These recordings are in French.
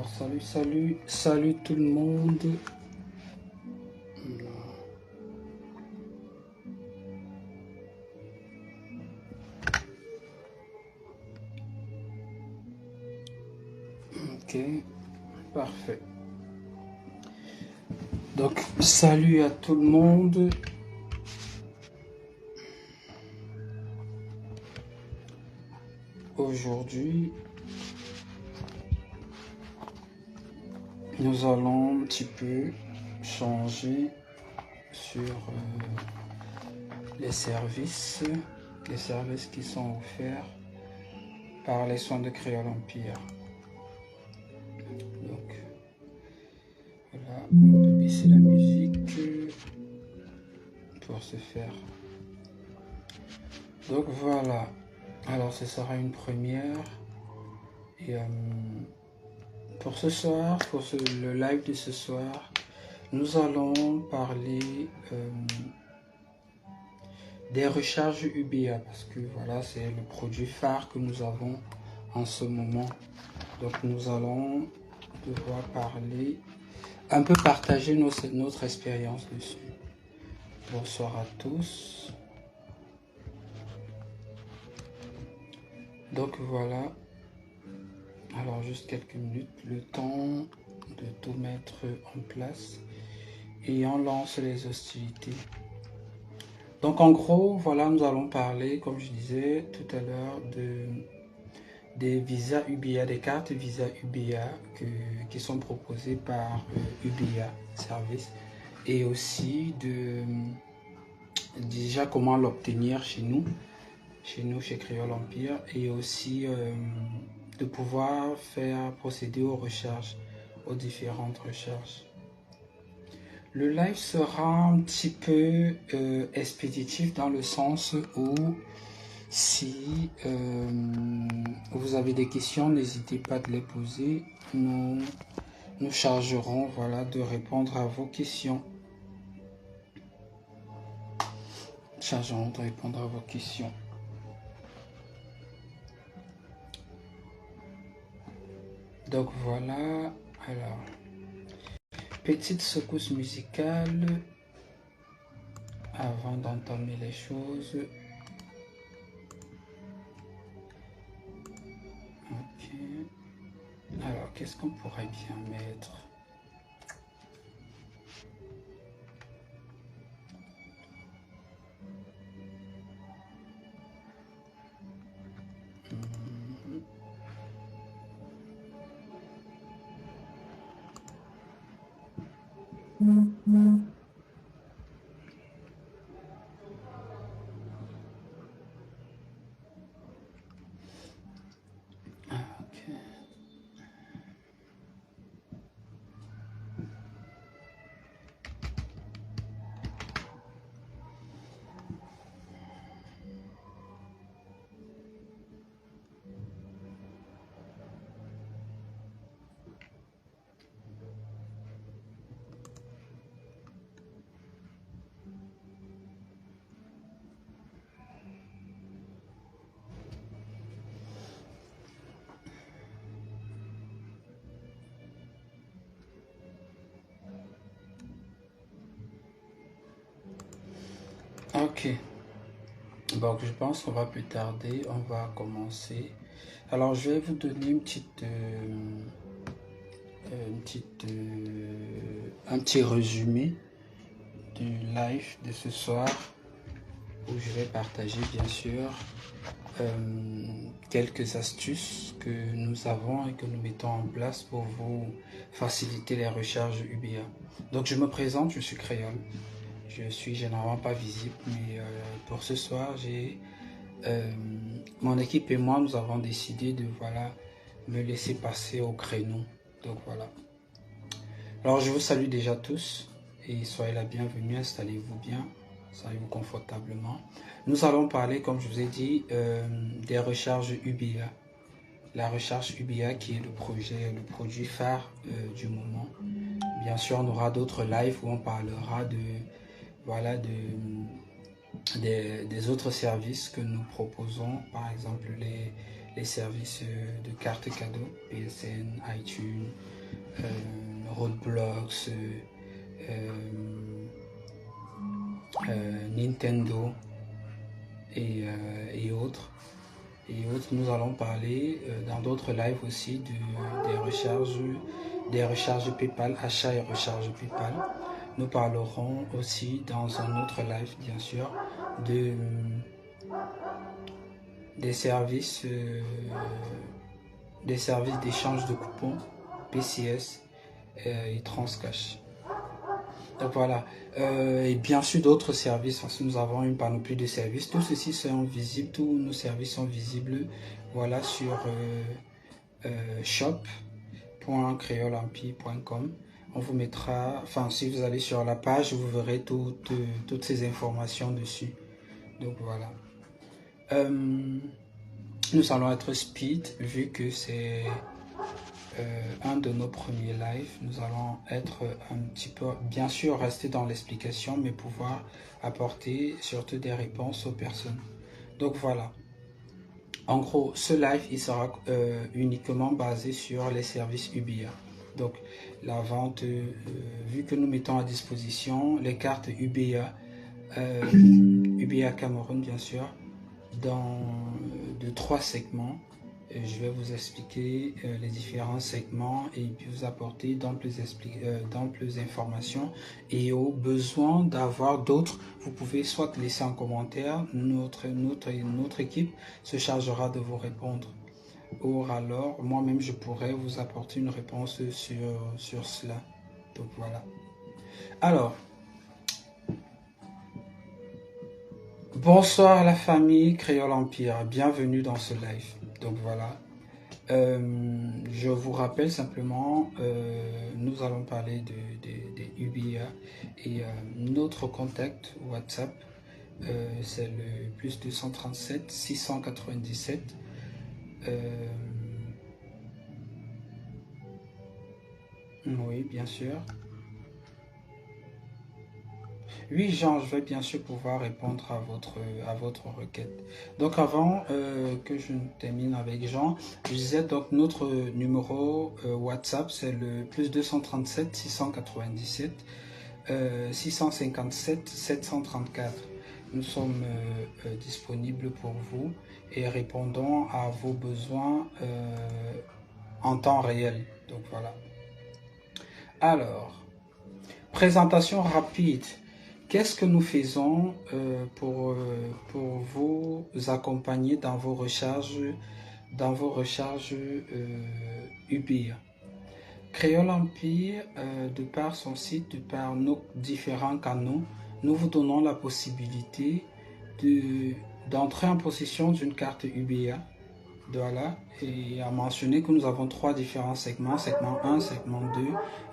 Alors, salut tout le monde. Ok, parfait. Donc, salut à tout le monde. Aujourd'hui, nous allons un petit peu changer sur les services qui sont offerts par les soins de Créole Empire. Donc, voilà, on peut baisser la musique pour ce faire. Donc voilà, alors ce sera une première. Et pour ce soir, le live de ce soir, nous allons parler des recharges UBA parce que voilà, c'est le produit phare que nous avons en ce moment. Donc nous allons devoir parler, un peu partager notre expérience dessus. Bonsoir à tous. Donc voilà, alors juste quelques minutes, le temps de tout mettre en place et on lance les hostilités. Donc en gros, voilà, nous allons parler, comme je disais tout à l'heure, des visas UBA, des cartes visa UBA qui sont proposées par UBA Service, et aussi déjà comment l'obtenir chez nous, chez Créole Empire, et aussi de pouvoir procéder aux recherches, aux différentes recherches. Le live sera un petit peu expéditif dans le sens où si vous avez des questions, n'hésitez pas de les poser. Nous chargerons voilà, de répondre à vos questions. Donc voilà, alors, petite secousse musicale avant d'entamer les choses. Ok. Alors, qu'est-ce qu'on pourrait bien mettre? Ok, donc je pense qu'on va plus tarder, on va commencer. Alors je vais vous donner un petit résumé du live de ce soir, où je vais partager bien sûr quelques astuces que nous avons et que nous mettons en place pour vous faciliter les recherches UBA. Donc je me présente, je suis Créole. Je suis généralement pas visible, mais pour ce soir, mon équipe et moi, nous avons décidé de me laisser passer au créneau. Donc voilà. Alors je vous salue déjà tous et soyez la bienvenue, installez-vous bien, installez-vous confortablement. Nous allons parler, comme je vous ai dit, des recharges UBA. La recherche UBA qui est le produit phare du moment. Bien sûr, on aura d'autres lives où on parlera des autres services que nous proposons, par exemple les services de cartes cadeaux, PSN, iTunes, Roblox, Nintendo et autres. Nous allons parler dans d'autres lives aussi des recharges PayPal, achats et recharges PayPal. Nous parlerons aussi dans un autre live, bien sûr, des services d'échange de coupons, PCS et Transcash. Donc voilà, et bien sûr d'autres services, parce que nous avons une panoplie de services. Tout ceci sont visibles, tous nos services sont visibles, voilà, sur shop.creolempire.com. On vous mettra, enfin si vous allez sur la page, vous verrez toutes ces informations dessus. Donc voilà. Nous allons être speed, vu que c'est un de nos premiers lives. Nous allons être un petit peu, bien sûr, rester dans l'explication, mais pouvoir apporter surtout des réponses aux personnes. Donc voilà. En gros, ce live, il sera uniquement basé sur les services UBA. Donc, la vente, vu que nous mettons à disposition les cartes UBA, UBA Cameroun, bien sûr, dans de 3 segments. Je vais vous expliquer les différents segments et puis vous apporter d'amples informations. Et au besoin d'avoir d'autres, vous pouvez soit laisser en commentaire, notre équipe se chargera de vous répondre. Ou alors, moi-même, je pourrais vous apporter une réponse sur cela. Donc voilà. Alors, bonsoir la famille Créole Empire, bienvenue dans ce live. Donc voilà, je vous rappelle simplement, nous allons parler des UBA et notre contact WhatsApp, c'est le plus 237 697. Oui, bien sûr. Oui, Jean, je vais bien sûr pouvoir répondre à votre requête. Donc avant que je termine avec Jean, je disais donc notre numéro WhatsApp, c'est le plus 237 697 657 734. Nous sommes disponibles pour vous et répondons à vos besoins en temps réel. Donc voilà. Alors, présentation rapide. Qu'est-ce que nous faisons pour vous accompagner dans vos recharges UBA? Créole Empire, de par son site, de par nos différents canaux, nous vous donnons la possibilité d'entrer en possession d'une carte UBA. Voilà, et à mentionner que nous avons 3 différents segments, segment 1, segment 2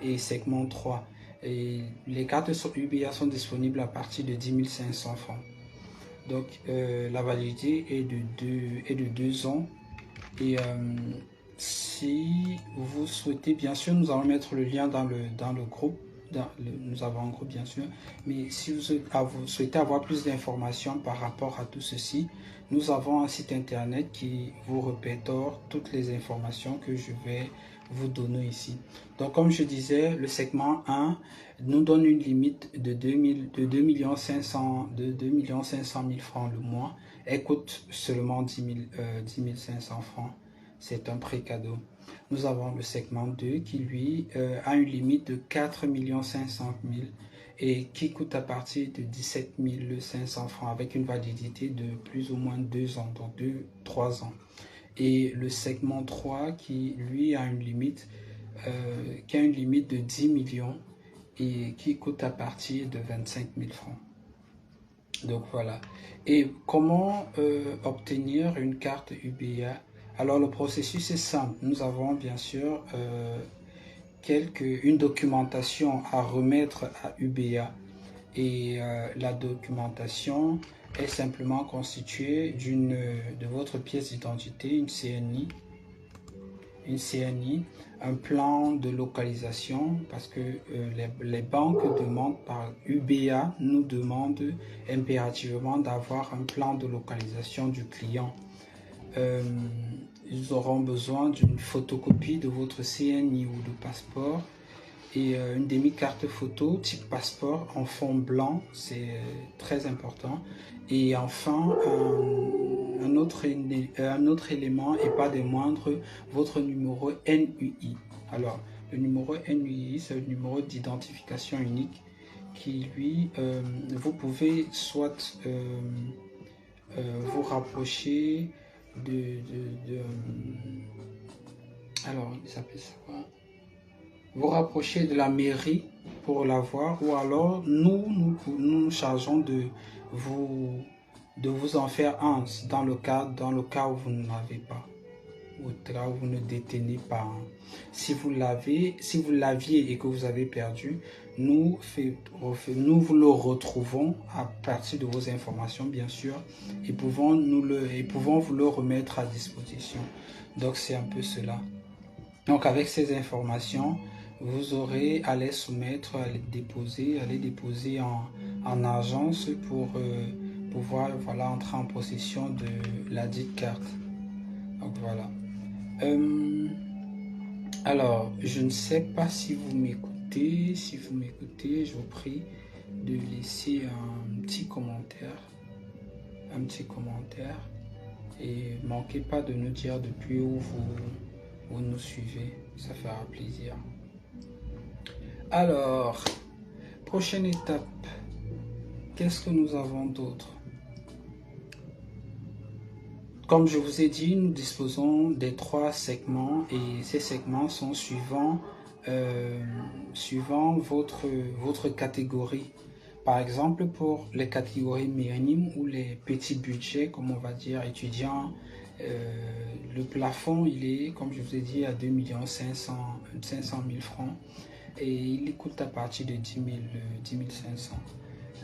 et segment 3. Et les cartes UBA sont disponibles à partir de 10 500 francs. Donc la validité est de 2 ans. Et si vous souhaitez, bien sûr, nous allons mettre le lien dans le groupe. Nous avons un groupe, bien sûr. Mais si vous souhaitez avoir plus d'informations par rapport à tout ceci, nous avons un site internet qui vous répertoire toutes les informations que je vais vous donner ici. Donc, comme je disais, le segment 1 nous donne une limite de 2 500 000 francs le mois. Elle coûte seulement 10 500 francs. C'est un prix cadeau. Nous avons le segment 2 qui, lui, a une limite de 4 500 000 et qui coûte à partir de 17 500 francs avec une validité de plus ou moins 2 ans, donc 2-3 ans. Et le segment 3 qui, lui, a une limite de 10 millions et qui coûte à partir de 25 000 francs. Donc voilà. Et comment obtenir une carte UBA? Alors le processus est simple. Nous avons bien sûr une documentation à remettre à UBA. Et la documentation est simplement constituée de votre pièce d'identité, une CNI, un plan de localisation, parce que les banques demandent par UBA, nous demandent impérativement d'avoir un plan de localisation du client. ils auront besoin d'une photocopie de votre CNI ou de passeport et une demi-carte photo type passeport en fond blanc, c'est très important. Et enfin, un autre élément, et pas des moindres, votre numéro NUI. Alors, le numéro NUI, c'est le numéro d'identification unique qui, lui, vous pouvez soit vous rapprocher alors, il s'appelle ça quoi? Vous rapprocher de la mairie pour l'avoir, ou alors nous chargeons de vous en faire un dans le cas où vous ne l'avez pas, ou là où vous ne détenez pas. Si vous l'aviez et que vous avez perdu, nous vous le retrouvons à partir de vos informations, bien sûr, et pouvons vous le remettre à disposition. Donc c'est un peu cela. Donc avec ces informations, vous aurez à les soumettre, à les déposer en agence pour pouvoir entrer en possession de la dite carte. Donc voilà. Alors, je ne sais pas si vous m'écoutez. Si vous m'écoutez, je vous prie de laisser un petit commentaire. Et manquez pas de nous dire depuis où vous nous suivez. Ça fera plaisir. Alors, prochaine étape. Qu'est-ce que nous avons d'autre? Comme je vous ai dit, nous disposons des 3 segments et ces segments sont suivant votre catégorie. Par exemple, pour les catégories minimes ou les petits budgets, comme on va dire étudiants, le plafond, il est, comme je vous ai dit, à 2 500 000 francs et il coûte à partir de 10 500.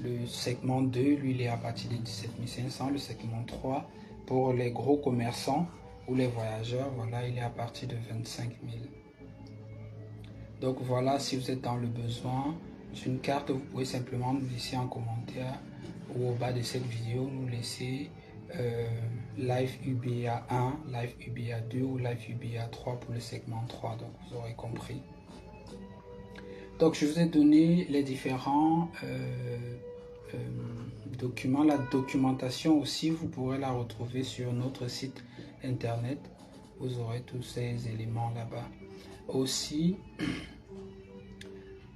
Le segment 2, lui, il est à partir de 17 500. Le segment 3, pour les gros commerçants ou les voyageurs, voilà, il est à partir de 25 000. Donc voilà, si vous êtes dans le besoin d'une carte, vous pouvez simplement nous laisser un commentaire ou au bas de cette vidéo, nous laisser Live UBA 1, Live UBA 2 ou Live UBA 3 pour le segment 3, donc vous aurez compris. Donc je vous ai donné les différents documents. La documentation aussi, vous pourrez la retrouver sur notre site internet. Vous aurez tous ces éléments là-bas. Aussi,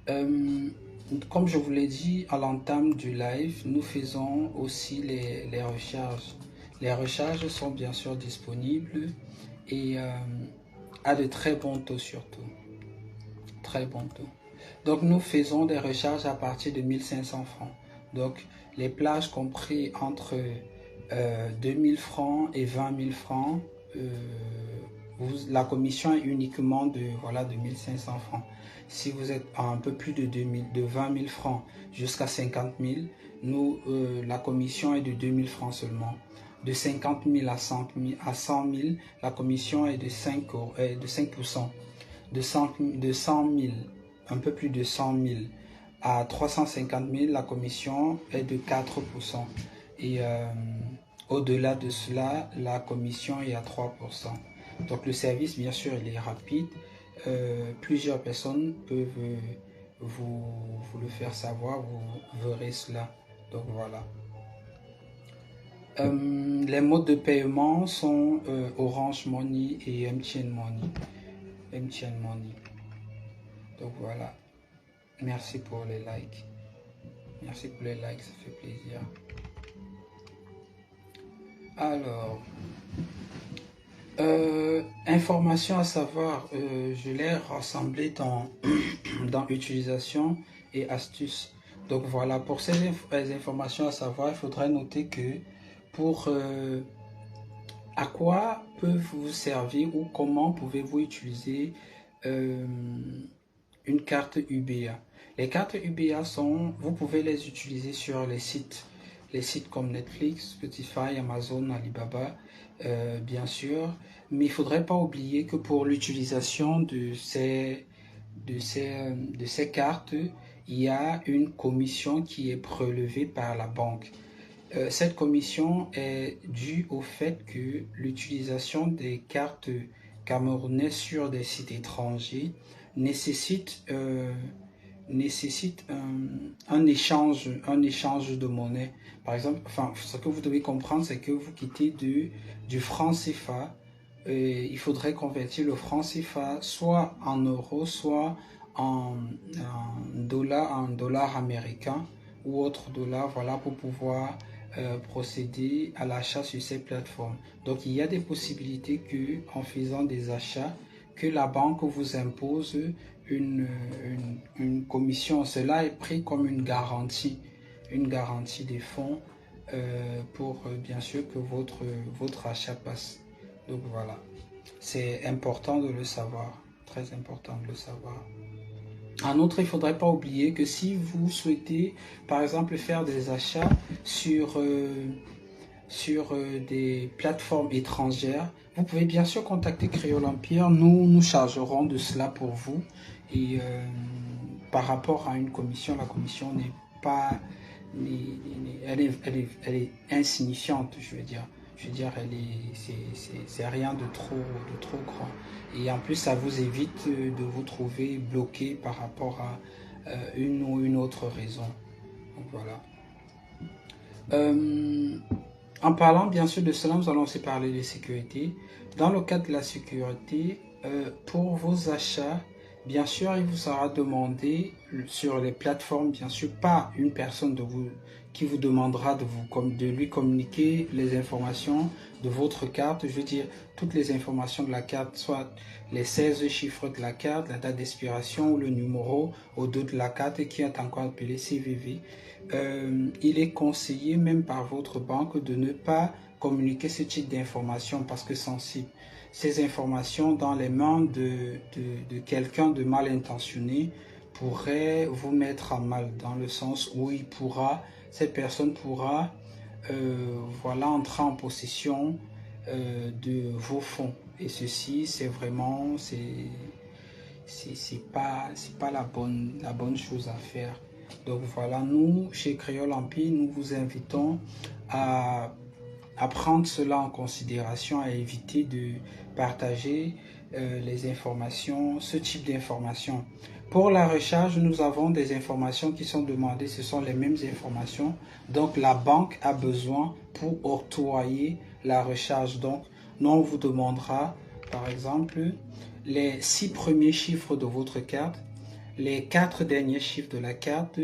comme je vous l'ai dit à l'entame du live, nous faisons aussi les recharges. Les recharges sont bien sûr disponibles et à de très bons taux surtout. Très bons taux. Donc nous faisons des recharges à partir de 1500 francs. Donc les plages compris entre 2000 francs et 20 000 francs, la commission est uniquement de 1500 francs. Si vous êtes à un peu plus de 20 000 francs jusqu'à 50 000, la commission est de 2000 francs seulement. De 50 000 à 100 000, la commission est de 5%. De 100 000, un peu plus de 100 000 à 350 000, la commission est de 4%. Et au-delà de cela, la commission est à 3%. Donc le service, bien sûr, il est rapide. Plusieurs personnes peuvent vous le faire savoir, vous verrez cela. Donc voilà. Les modes de paiement sont Orange Money et MTN Money. Donc voilà. Merci pour les likes. Merci pour les likes, ça fait plaisir. Alors, information à savoir, je l'ai rassemblé dans utilisation et astuces. Donc voilà, pour ces informations à savoir, il faudrait noter que pour à quoi peut vous servir ou comment pouvez-vous utiliser une carte UBA. Les cartes UBA vous pouvez les utiliser sur les sites comme Netflix, Spotify, Amazon, Alibaba, bien sûr. Mais il ne faudrait pas oublier que pour l'utilisation de ces cartes, il y a une commission qui est prélevée par la banque. Cette commission est due au fait que l'utilisation des cartes camerounaises sur des sites étrangers nécessite, un échange de monnaie. Par exemple, enfin, ce que vous devez comprendre, c'est que vous quittez du franc CFA. Il faudrait convertir le franc CFA soit en euros, soit en dollars américains ou autres dollars, voilà, pour pouvoir procéder à l'achat sur ces plateformes. Donc il y a des possibilités que, en faisant des achats, que la banque vous impose une commission. Cela est pris comme une garantie des fonds pour bien sûr que votre achat passe. Donc voilà, c'est important de le savoir, très important de le savoir. En outre, il ne faudrait pas oublier que si vous souhaitez, par exemple, faire des achats sur des plateformes étrangères, vous pouvez bien sûr contacter Créole Empire. Nous chargerons de cela pour vous. Et par rapport à une commission, la commission n'est pas... Elle est insignifiante, je veux dire. C'est rien de trop grand. Et en plus, ça vous évite de vous trouver bloqué par rapport à une ou une autre raison. Donc voilà. En parlant bien sûr de cela, nous allons aussi parler de sécurité. Dans le cadre de la sécurité, pour vos achats, bien sûr, il vous sera demandé sur les plateformes, bien sûr, pas une personne qui vous demandera de lui communiquer les informations de votre carte. Je veux dire, toutes les informations de la carte, soit les 16 chiffres de la carte, la date d'expiration ou le numéro au dos de la carte qui est encore appelé CVV. Il est conseillé même par votre banque de ne pas communiquer ce type d'informations parce que sensible. Ces informations dans les mains de quelqu'un de mal intentionné pourraient vous mettre à mal dans le sens où cette personne pourra voilà, entrer en possession de vos fonds. Et ceci, c'est vraiment, c'est pas la bonne chose à faire. Donc voilà, nous, chez Créole Empire, nous vous invitons à prendre cela en considération, à éviter de partager les informations, ce type d'informations. Pour la recharge, nous avons des informations qui sont demandées, ce sont les mêmes informations. Donc la banque a besoin pour octroyer la recharge. Donc nous, on vous demandera, par exemple, les 6 premiers chiffres de votre carte, les 4 derniers chiffres de la carte,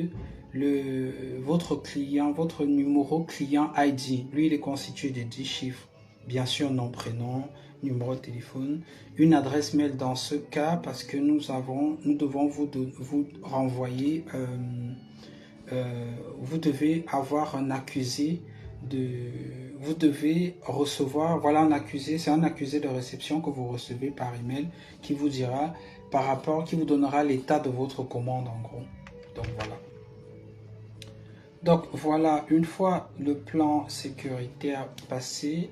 votre numéro client ID. Lui, il est constitué de 10 chiffres. Bien sûr, nom, prénom, numéro de téléphone, une adresse mail dans ce cas, parce que nous devons vous renvoyer, vous devez avoir un accusé vous devez recevoir, voilà un accusé, c'est un accusé de réception que vous recevez par email qui vous dira qui vous donnera l'état de votre commande en gros. Donc voilà. Donc voilà, une fois le plan sécuritaire passé,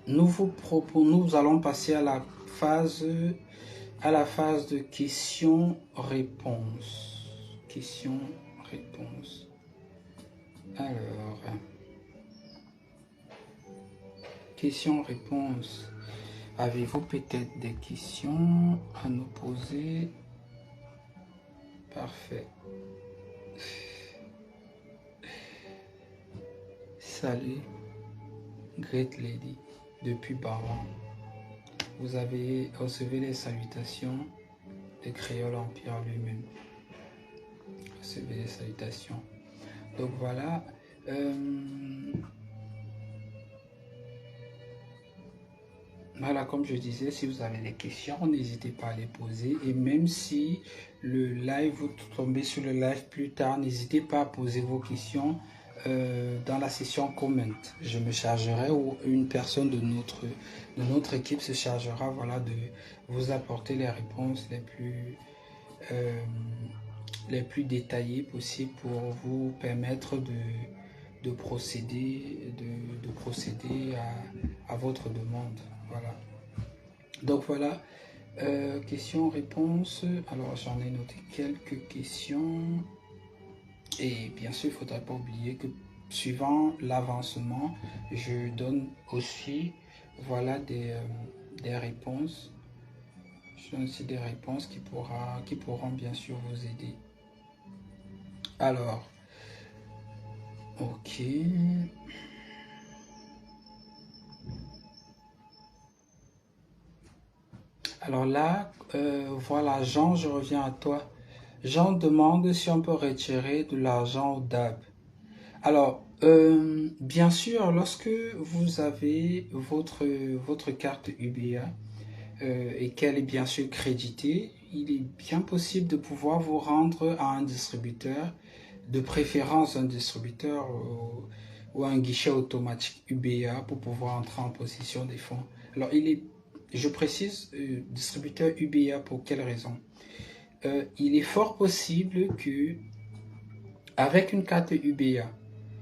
nous allons passer à la phase de questions-réponses. Questions-réponses. Alors, questions-réponses. Avez-vous peut-être des questions à nous poser? Parfait. Salut, Great Lady, depuis Baron. Vous avez reçu les salutations de Créole Empire lui-même. Recevez les salutations. Donc voilà. Voilà, comme je disais, si vous avez des questions, n'hésitez pas à les poser. Et même si le live, vous tombez sur le live plus tard, n'hésitez pas à poser vos questions dans la session comment. Je me chargerai ou une personne de notre équipe se chargera, voilà, de vous apporter les réponses les plus détaillées possibles pour vous permettre de procéder à votre demande. Voilà. Donc voilà, questions, réponses. Alors j'en ai noté quelques questions. Et bien sûr, il ne faudrait pas oublier que suivant l'avancement, je donne aussi voilà, des réponses. Je donne aussi des réponses qui pourront bien sûr vous aider. Alors, ok. Alors là, voilà, Jean, je reviens à toi. Jean demande si on peut retirer de l'argent au DAB. Alors, bien sûr, lorsque vous avez votre carte UBA et qu'elle est bien sûr créditée, il est bien possible de pouvoir vous rendre à un distributeur, de préférence un distributeur ou un guichet automatique UBA pour pouvoir entrer en possession des fonds. Alors, je précise, distributeur UBA pour quelle raison? Il est fort possible que, avec une carte UBA,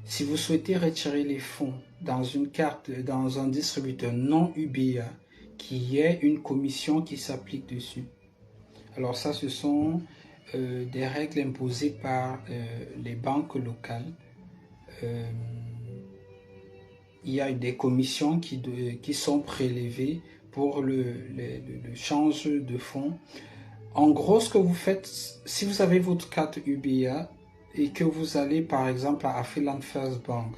si vous souhaitez retirer les fonds dans un distributeur non UBA, qu'il y ait une commission qui s'applique dessus. Alors ça, ce sont des règles imposées par les banques locales. Il y a des commissions qui sont prélevées pour le change de fonds. En gros, ce que vous faites, si vous avez votre carte UBA et que vous allez par exemple à Afriland First Bank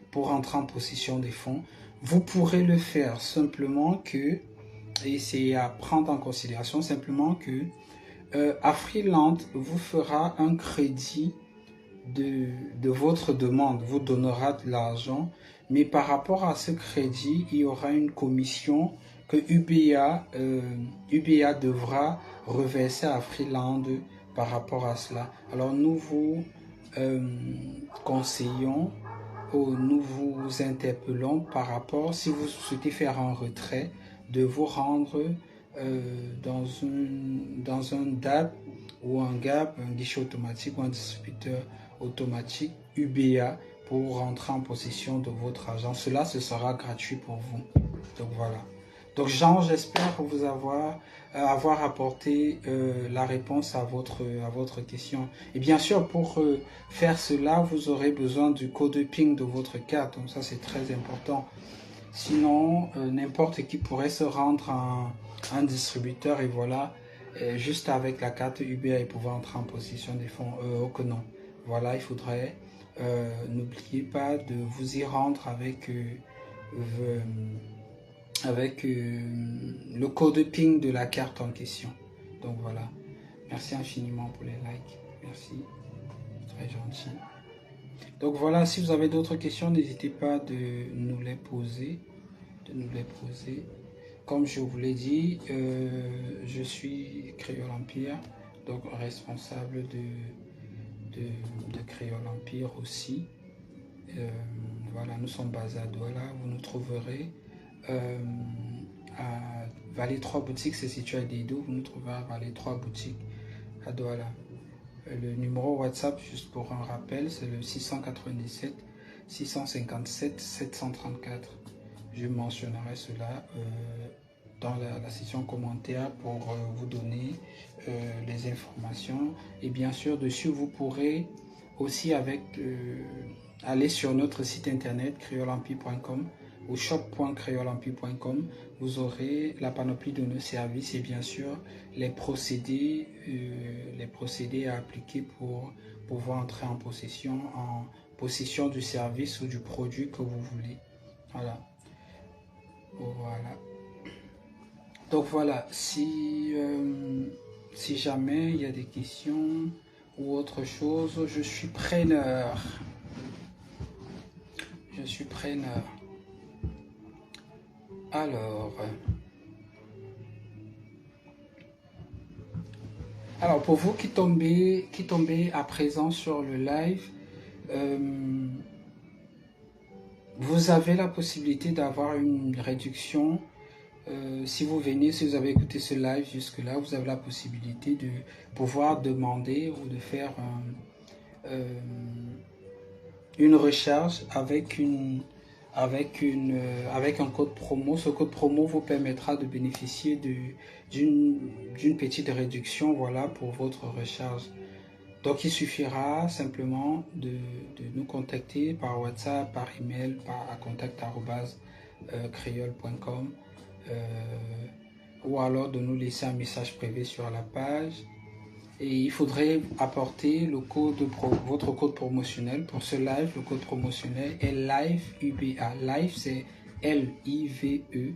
pour entrer en possession des fonds, vous pourrez le faire simplement que, et c'est à prendre en considération simplement que Afriland vous fera un crédit de votre demande, vous donnera de l'argent, mais par rapport à ce crédit, il y aura une commission que UBA devra reverser à Freeland par rapport à cela. Alors nous vous conseillons ou nous vous interpellons par rapport, si vous souhaitez faire un retrait, de vous rendre dans un DAB ou un GAP, un guichet automatique ou un distributeur automatique UBA pour rentrer en possession de votre argent. Cela, ce sera gratuit pour vous. Donc voilà. Donc Jean, j'espère vous avoir apporté la réponse à votre question. Et bien sûr, pour faire cela, vous aurez besoin du code PIN de votre carte. Donc ça, c'est très important. Sinon, n'importe qui pourrait se rendre à un distributeur et voilà, juste avec la carte UBA et pouvoir entrer en possession des fonds. Oh que non. Voilà, il faudrait, n'oubliez pas de vous y rendre avec le code PIN de la carte en question. Donc voilà. Merci infiniment pour les likes. Merci. Très gentil. Donc voilà, si vous avez d'autres questions, n'hésitez pas de nous les poser. Comme je vous l'ai dit, je suis Créole Empire, donc responsable de Créole Empire aussi. Voilà, nous sommes basés à Douala. Vous nous trouverez à Vallée 3 Boutiques, c'est situé à Dido. Vous nous trouverez à Vallée 3 Boutiques à Douala. Le numéro WhatsApp, juste pour un rappel, c'est le 697 657 734. Je mentionnerai cela dans la section commentaires pour vous donner les informations. Et bien sûr, dessus, vous pourrez aussi aller sur notre site internet creolempire.com ou shop.creolempire.com. Vous aurez la panoplie de nos services et bien sûr les procédés à appliquer pour pouvoir entrer en possession du service ou du produit que vous voulez. Voilà. Donc voilà, si jamais il y a des questions ou autre chose, je suis preneur. Alors pour vous qui tombez à présent sur le live, vous avez la possibilité d'avoir une réduction. Si vous avez écouté ce live jusque-là, vous avez la possibilité de pouvoir demander ou de faire une recharge avec un code promo. Ce code promo vous permettra de bénéficier d'une petite réduction, voilà, pour votre recharge. Donc il suffira simplement de nous contacter par WhatsApp, par email, à contact@creole.com ou alors de nous laisser un message privé sur la page. Et il faudrait apporter le votre code promotionnel. Pour ce live, le code promotionnel est LIVE UBA. Live, c'est L-I-V-E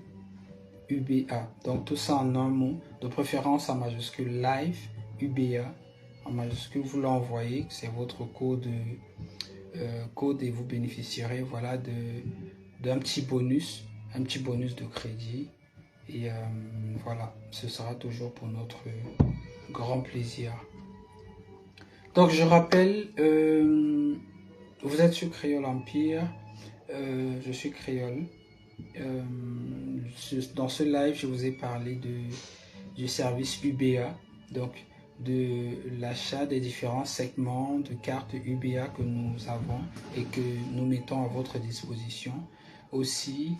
UBA. Donc tout ça en un mot, de préférence en majuscule, LIVE UBA. En majuscule, vous l'envoyez, c'est votre code, et vous bénéficierez voilà, d'un petit bonus de crédit. Et voilà, ce sera toujours pour notre grand plaisir. Donc je rappelle, vous êtes sur Creole Empire, je suis créole. Dans ce live, je vous ai parlé du service UBA, donc de l'achat des différents segments de cartes UBA que nous avons et que nous mettons à votre disposition. Aussi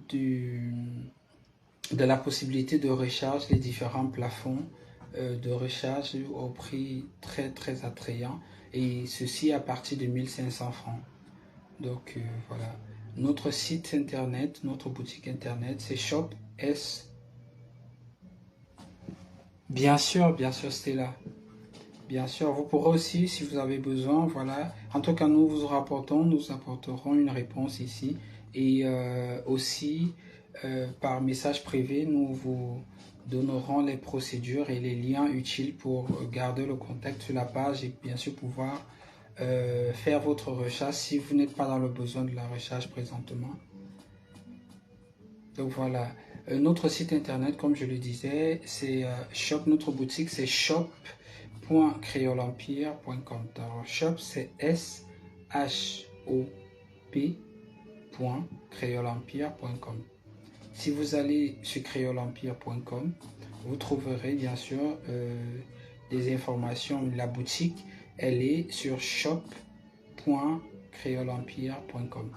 de la possibilité de recharge les différents plafonds de recharge au prix très très attrayant, et ceci à partir de 1500 francs. Donc voilà, notre site internet, notre boutique internet, c'est Shop S. Bien sûr Stella, bien sûr, vous pourrez aussi, si vous avez besoin, voilà, en tout cas nous vous apporterons une réponse ici, et aussi par message privé, nous vous donnerons les procédures et les liens utiles pour garder le contact sur la page et bien sûr pouvoir faire votre recherche si vous n'êtes pas dans le besoin de la recherche présentement. Donc voilà, notre site internet, comme je le disais, c'est Shop, notre boutique c'est shop.creolempire.com. Alors Shop c'est shop.creolempire.com. Si vous allez sur creolempire.com, vous trouverez bien sûr des informations. La boutique, elle est sur shop.creolempire.com.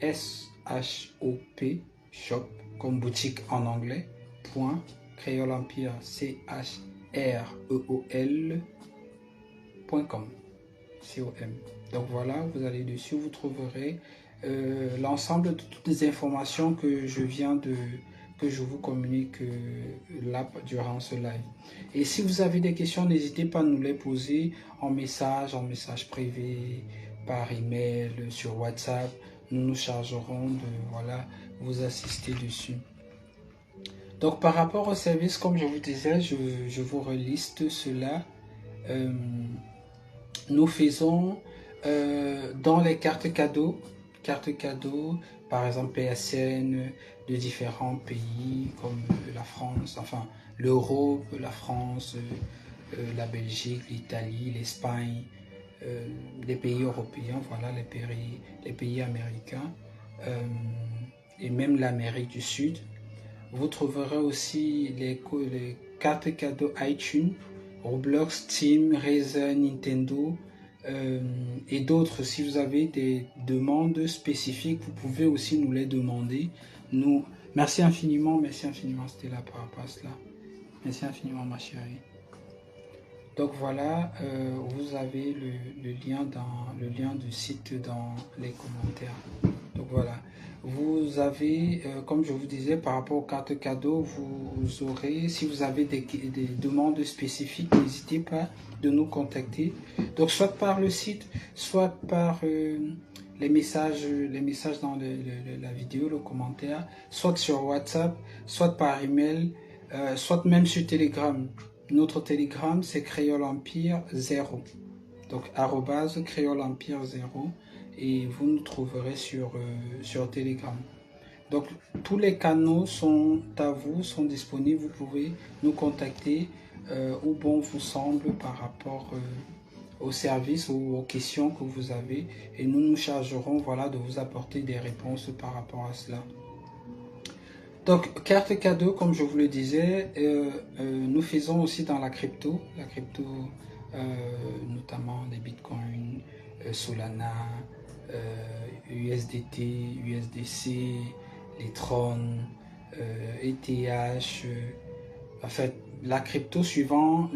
S-H-O-P, shop, comme boutique en anglais, point, creolempire, C-H-R-E-O-L.com. C-O-M. Donc voilà, vous allez dessus, vous trouverez l'ensemble de toutes les informations que je vous communique là durant ce live. Et si vous avez des questions, n'hésitez pas à nous les poser en message privé, par email, sur WhatsApp. Nous nous chargerons de vous assister dessus. Donc par rapport au service, comme je vous disais, je vous reliste cela. Nous faisons dans les cartes cadeaux, par exemple PSN de différents pays comme la France, enfin l'Europe, la France, la Belgique, l'Italie, l'Espagne, les pays européens, voilà, les pays américains et même l'Amérique du Sud. Vous trouverez aussi les cartes cadeaux iTunes, Roblox, Steam, Razer, Nintendo et d'autres. Si vous avez des demandes spécifiques, vous pouvez aussi nous les demander. Merci infiniment Stella par rapport à cela. Merci infiniment ma chérie. Donc voilà, vous avez le lien du site dans les commentaires. Donc voilà, vous avez, comme je vous disais, par rapport aux cartes cadeaux, vous aurez, si vous avez des demandes spécifiques, n'hésitez pas de nous contacter. Donc soit par le site, soit par les messages dans la vidéo, le commentaire, soit sur WhatsApp, soit par email, soit même sur Telegram. Notre Telegram, c'est Creole Empire 0. Donc, @Creole Empire 0. Et vous nous trouverez sur Telegram. Donc, tous les canaux sont à vous, sont disponibles. Vous pouvez nous contacter où bon vous semble par rapport au service ou aux questions que vous avez. Et nous nous chargerons de vous apporter des réponses par rapport à cela. Donc, carte cadeau, comme je vous le disais, nous faisons aussi dans la crypto, notamment les bitcoins, Solana, USDT, USDC, les Tron, ETH, en fait, la crypto suivant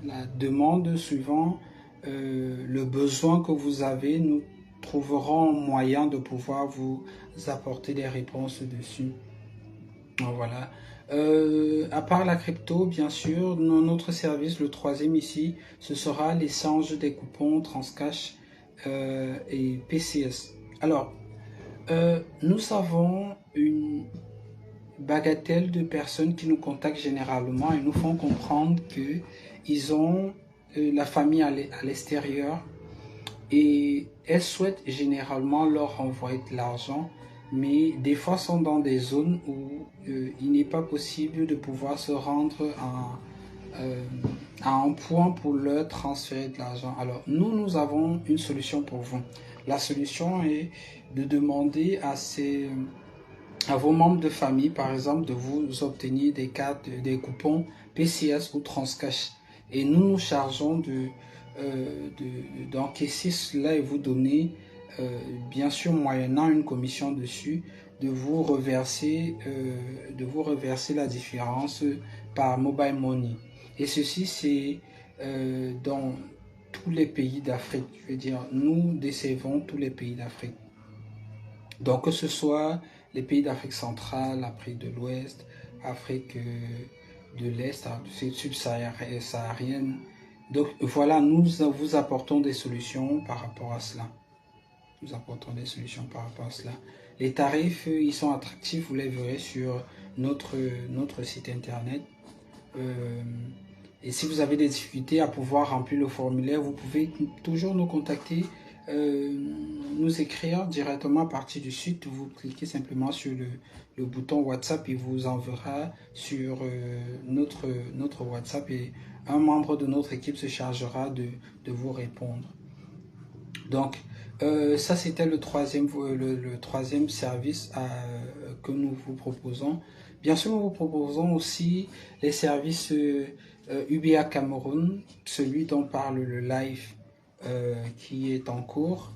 la demande suivant le besoin que vous avez, nous trouverons moyen de pouvoir vous apporter des réponses dessus. Voilà. À part la crypto, bien sûr, notre service, le troisième ici, ce sera l'échange des coupons Transcash et PCS. Alors, nous avons une bagatelle de personnes qui nous contactent généralement et nous font comprendre qu'ils ont la famille à l'extérieur et elles souhaitent généralement leur envoyer de l'argent, mais des fois sont dans des zones où il n'est pas possible de pouvoir se rendre à un point pour leur transférer de l'argent. Alors nous avons une solution pour vous. La solution est de demander à vos membres de famille, par exemple, de vous obtenir des cartes, des coupons PCS ou Transcash. Et nous chargeons d'encaisser cela et vous donner, bien sûr, moyennant une commission dessus, de vous reverser la différence par mobile money. Et ceci, c'est dans tous les pays d'Afrique. Je veux dire, nous desservons tous les pays d'Afrique. Donc, que ce soit les pays d'Afrique centrale, Afrique de l'Ouest, Afrique de l'Est, subsaharienne. Donc voilà, nous vous apportons des solutions par rapport à cela. Nous apportons des solutions par rapport à cela. Les tarifs, ils sont attractifs, vous les verrez sur notre site internet. Et si vous avez des difficultés à pouvoir remplir le formulaire, vous pouvez toujours nous contacter. Nous écrire directement à partir du site. Vous cliquez simplement sur le bouton WhatsApp, il vous enverra sur notre WhatsApp et un membre de notre équipe se chargera de vous répondre. Donc ça c'était le troisième service que nous vous proposons. Bien sûr, nous vous proposons aussi les services UBA Cameroun, celui dont parle le live qui est en cours.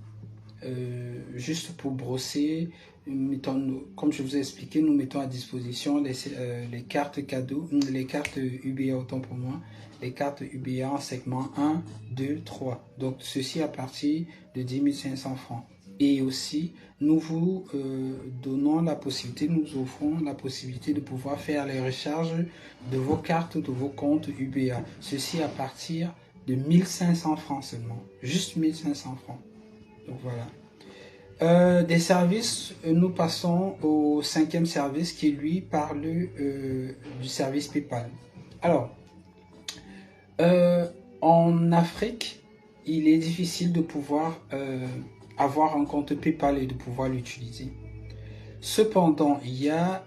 Juste pour brosser, comme je vous ai expliqué, nous mettons à disposition les cartes cadeaux, les cartes UBA autant pour moi, les cartes UBA en segment 1, 2, 3. Donc ceci à partir de 10 500 francs. Et aussi, nous vous donnons la possibilité, nous offrons la possibilité de pouvoir faire les recharges de vos cartes, de vos comptes UBA. Ceci à partir de 1500 francs seulement. Juste 1500 francs. Donc voilà. Des services, nous passons au cinquième service qui lui parle du service PayPal. Alors, en Afrique, il est difficile de pouvoir avoir un compte PayPal et de pouvoir l'utiliser. Cependant, il y a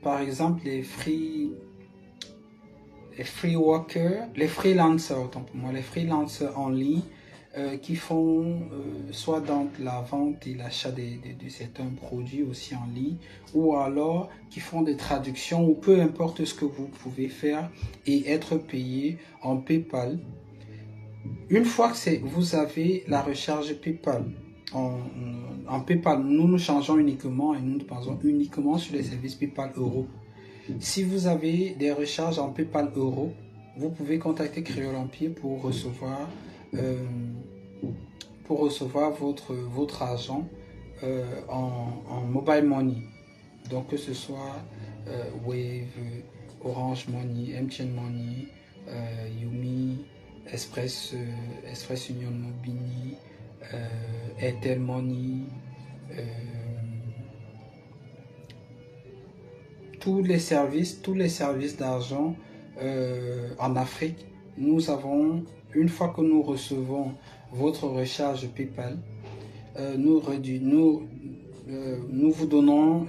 par exemple les free workers, les freelancers, autant pour moi, les freelancers en ligne qui font soit dans la vente et l'achat de certains produits aussi en ligne, ou alors qui font des traductions, ou peu importe ce que vous pouvez faire et être payé en PayPal. Une fois que vous avez la recharge PayPal, en PayPal, nous changeons uniquement et nous basons uniquement sur les services PayPal Euro. Si vous avez des recharges en PayPal Euro, vous pouvez contacter Créole Empire pour recevoir votre argent en mobile money. Donc que ce soit Wave, Orange Money, MTN Money, Yumi, Express Union Mobini, Airtel Money, tous les services d'argent en Afrique. Nous avons, une fois que nous recevons votre recharge PayPal, nous vous donnons,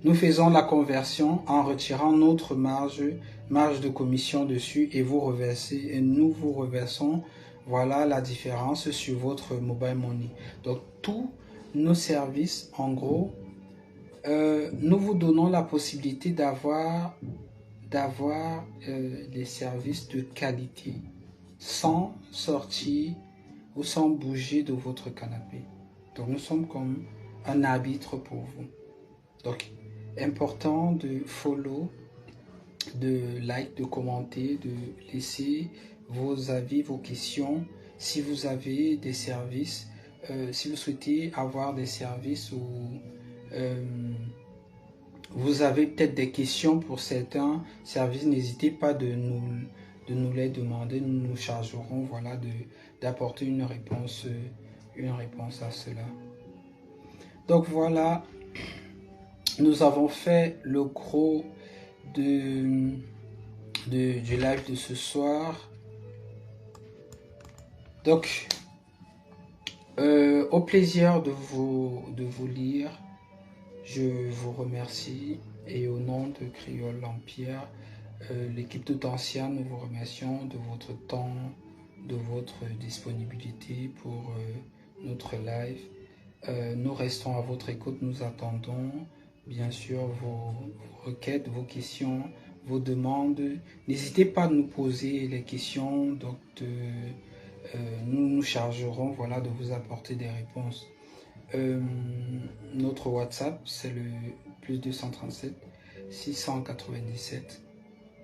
nous faisons la conversion en retirant notre marge de commission dessus et nous vous reversons, voilà la différence sur votre mobile money. Donc tous nos services, en gros, nous vous donnons la possibilité d'avoir des services de qualité sans sortir ou sans bouger de votre canapé. Donc nous sommes comme un arbitre pour vous. Donc important de de like, de commenter, de laisser vos avis, vos questions. Si vous avez des services, si vous souhaitez avoir des services ou vous avez peut-être des questions pour certains services, n'hésitez pas de nous les demander. Nous nous chargerons, voilà, d'apporter une réponse à cela. Donc voilà, nous avons fait le gros du live de ce soir. Donc, au plaisir de vous lire. Je vous remercie et au nom de Créole Empire, l'équipe tout ancienne, nous vous remercions de votre temps, de votre disponibilité pour notre live. Nous restons à votre écoute, nous attendons bien sûr vos requêtes, vos questions, vos demandes. N'hésitez pas à nous poser les questions, donc nous nous chargerons, voilà, de vous apporter des réponses. Notre WhatsApp, c'est le plus 237 697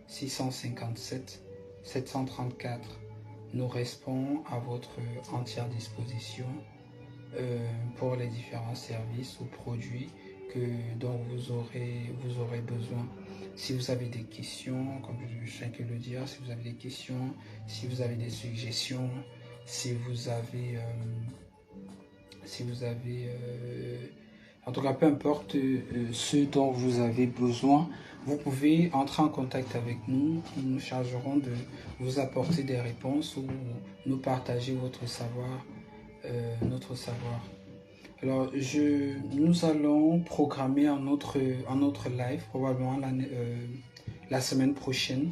657 734. Nous restons à votre entière disposition pour les différents services ou produits dont vous aurez besoin. Si vous avez des questions, comme je viens de le dire, si vous avez des questions, si vous avez des suggestions, si vous avez en tout cas, peu importe ce dont vous avez besoin, vous pouvez entrer en contact avec nous. Nous nous chargerons de vous apporter des réponses ou nous partager votre savoir, notre savoir. Alors, nous allons programmer un autre live, probablement la semaine prochaine.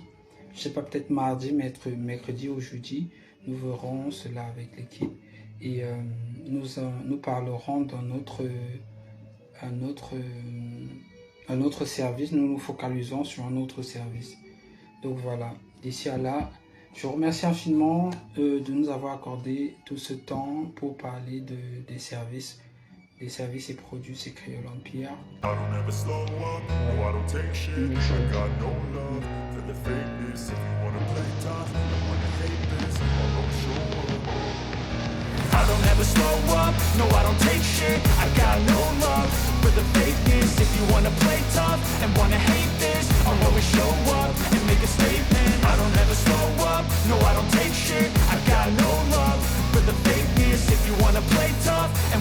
Je ne sais pas, peut-être mardi, mercredi ou jeudi. Nous verrons cela avec l'équipe. Et nous parlerons d'un autre service. Nous nous focalisons sur un autre service. Donc voilà, d'ici à là, je vous remercie infiniment de nous avoir accordé tout ce temps pour parler des services et produits chez Créole Empire. I don't ever slow up, no I don't take shit. I got no love for the fakeness. If you wanna play tough and wanna